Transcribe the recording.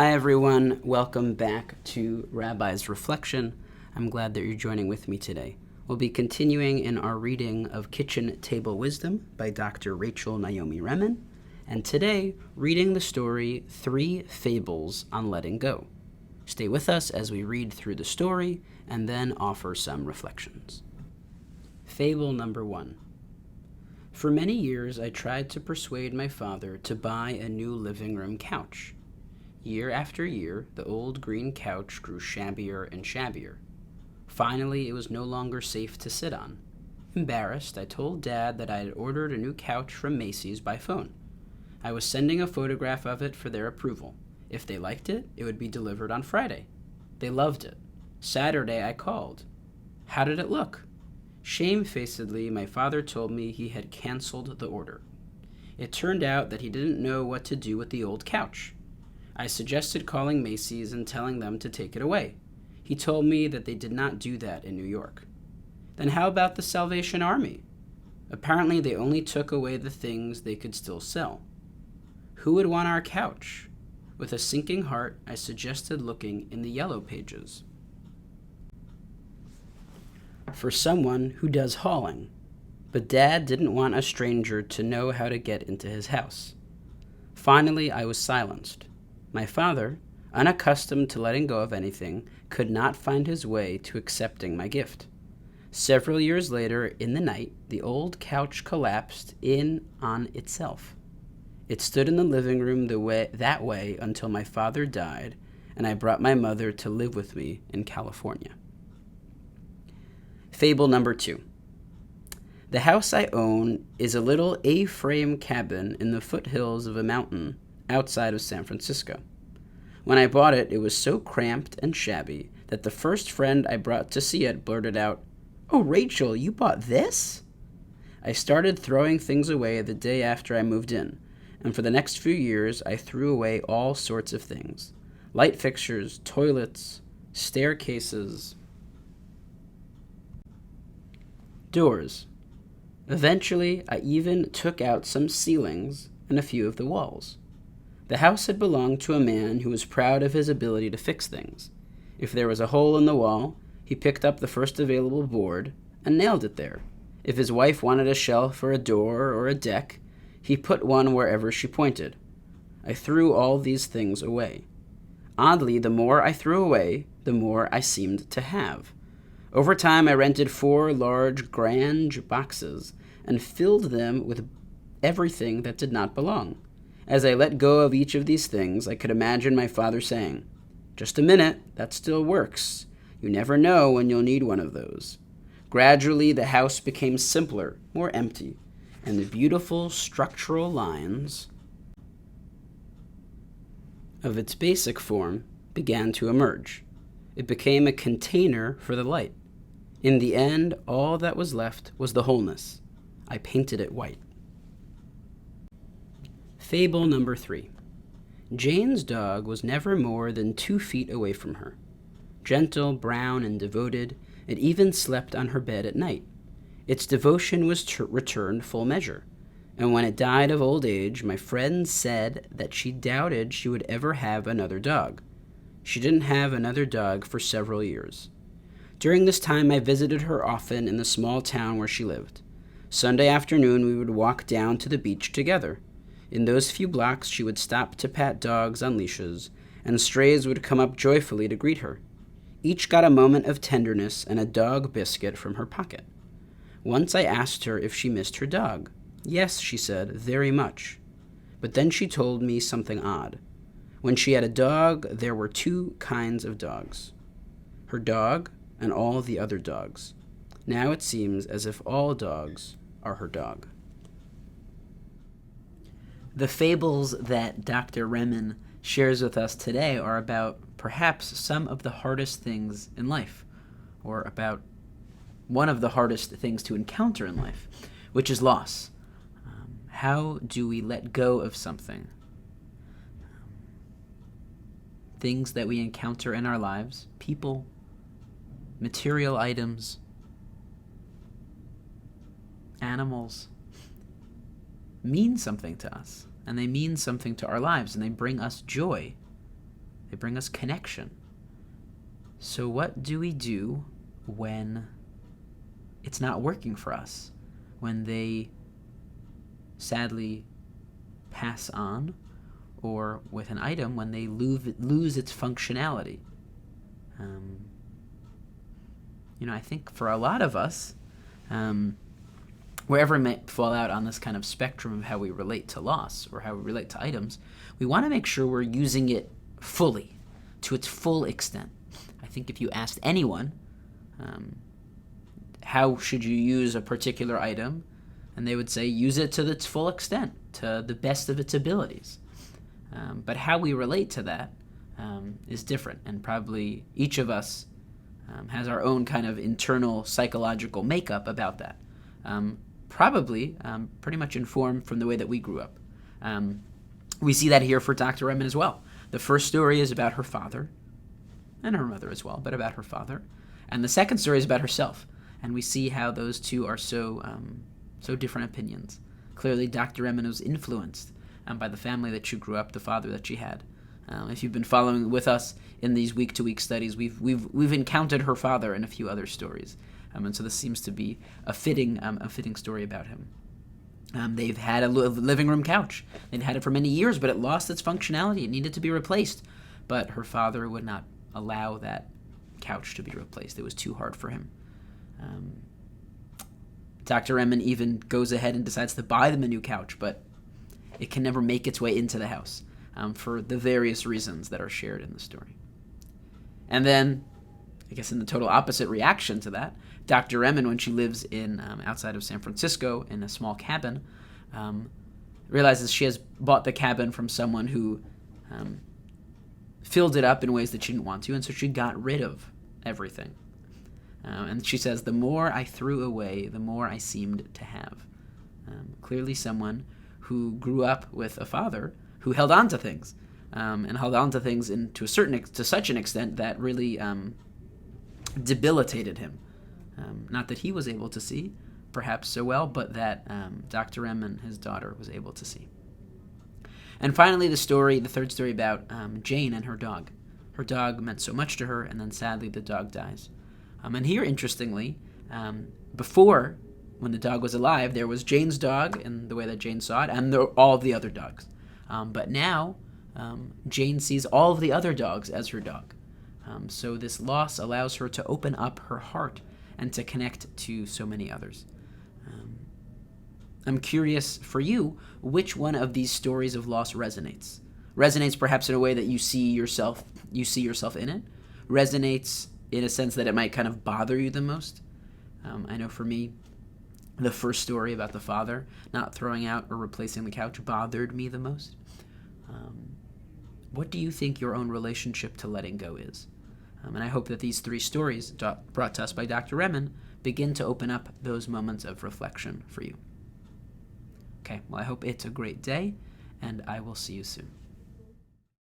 Hi everyone, welcome back to Rabbi's Reflection. I'm glad that you're joining with me today. We'll be continuing in our reading of Kitchen Table Wisdom by Dr. Rachel Naomi Remen, and today reading the story 3 Fables on Letting Go. Stay with us as we read through the story and then offer some reflections. Fable number 1. For many years I tried to persuade my father to buy a new living room couch. Year after year, the old green couch grew shabbier and shabbier. Finally, it was no longer safe to sit on. Embarrassed, I told Dad that I had ordered a new couch from Macy's by phone. I was sending a photograph of it for their approval. If they liked it, it would be delivered on Friday. They loved it. Saturday, I called. How did it look? Shamefacedly, my father told me he had canceled the order. It turned out that he didn't know what to do with the old couch. I suggested calling Macy's and telling them to take it away. He told me that they did not do that in New York. Then how about the Salvation Army? Apparently they only took away the things they could still sell. Who would want our couch? With a sinking heart, I suggested looking in the yellow pages. For someone who does hauling. But Dad didn't want a stranger to know how to get into his house. Finally, I was silenced. My father, unaccustomed to letting go of anything, could not find his way to accepting my gift. Several years later, in the night, the old couch collapsed in on itself. It stood in the living room that way until my father died, and I brought my mother to live with me in California. Fable number 2. The house I own is a little A-frame cabin in the foothills of a mountain outside of San Francisco. When I bought it, it was so cramped and shabby that the first friend I brought to see it blurted out, "Oh, Rachel, you bought this?" I started throwing things away the day after I moved in, and for the next few years I threw away all sorts of things. Light fixtures, toilets, staircases, doors. Eventually, I even took out some ceilings and a few of the walls. The house had belonged to a man who was proud of his ability to fix things. If there was a hole in the wall, he picked up the first available board and nailed it there. If his wife wanted a shelf or a door or a deck, he put one wherever she pointed. I threw all these things away. Oddly, the more I threw away, the more I seemed to have. Over time, I rented 4 large Grange boxes and filled them with everything that did not belong. As I let go of each of these things, I could imagine my father saying, "Just a minute, that still works. You never know when you'll need one of those." Gradually, the house became simpler, more empty, and the beautiful structural lines of its basic form began to emerge. It became a container for the light. In the end, all that was left was the wholeness. I painted it white. Fable number 3. Jane's dog was never more than 2 feet away from her. Gentle, brown, and devoted, it even slept on her bed at night. Its devotion was returned full measure, and when it died of old age, my friends said that she doubted she would ever have another dog. She didn't have another dog for several years. During this time, I visited her often in the small town where she lived. Sunday afternoon, we would walk down to the beach together. In those few blocks, she would stop to pat dogs on leashes, and strays would come up joyfully to greet her. Each got a moment of tenderness and a dog biscuit from her pocket. Once I asked her if she missed her dog. Yes, she said, very much. But then she told me something odd. When she had a dog, there were 2 kinds of dogs. Her dog and all the other dogs. Now it seems as if all dogs are her dog. The fables that Dr. Remen shares with us today are about perhaps some of the hardest things in life, or about one of the hardest things to encounter in life, which is loss. How do we let go of something? Things that we encounter in our lives, people, material items, animals, mean something to us, and they mean something to our lives, and they bring us joy. They bring us connection. So what do we do when it's not working for us? When they sadly pass on, or with an item, when they lose its functionality? I think for a lot of us, wherever it might fall out on this kind of spectrum of how we relate to loss or how we relate to items, we want to make sure we're using it fully, to its full extent. I think if you asked anyone, how should you use a particular item, and they would say use it to its full extent, to the best of its abilities. But how we relate to that is different, and probably each of us has our own kind of internal psychological makeup about that. Probably pretty much informed from the way that we grew up. We see that here for Dr. Remen as well. The first story is about her father, and her mother as well, but about her father. And the second story is about herself. And we see how those two are so different opinions. Clearly, Dr. Remen was influenced by the family that she grew up, the father that she had. If you've been following with us in these week-to-week studies, we've encountered her father in a few other stories, and so this seems to be a fitting story about him. They've had a living room couch. They'd had it for many years, but it lost its functionality. It needed to be replaced, but her father would not allow that couch to be replaced. It was too hard for him. Dr. Remen even goes ahead and decides to buy them a new couch, but it can never make its way into the house for the various reasons that are shared in the story. And then, I guess in the total opposite reaction to that, Dr. Remen, when she lives in outside of San Francisco in a small cabin, realizes she has bought the cabin from someone who filled it up in ways that she didn't want to, and so she got rid of everything. And she says, the more I threw away, the more I seemed to have. Clearly someone who grew up with a father who held on to things, and held on to things to such an extent that really debilitated him. Not that he was able to see, perhaps so well, but that Dr. Remen, his daughter, was able to see. And finally, the third story about Jane and her dog. Her dog meant so much to her, and then sadly the dog dies. And here, interestingly, before, when the dog was alive, there was Jane's dog in the way that Jane saw it, and all of the other dogs. But now, Jane sees all of the other dogs as her dog. So this loss allows her to open up her heart and to connect to so many others. I'm curious for you, which one of these stories of loss resonates? Resonates perhaps in a way that you see yourself in it? Resonates in a sense that it might kind of bother you the most? I know for me, the first story about the father not throwing out or replacing the couch bothered me the most. What do you think your own relationship to letting go is? And I hope that these three stories brought to us by Dr. Remen begin to open up those moments of reflection for you. Okay, well, I hope it's a great day, and I will see you soon.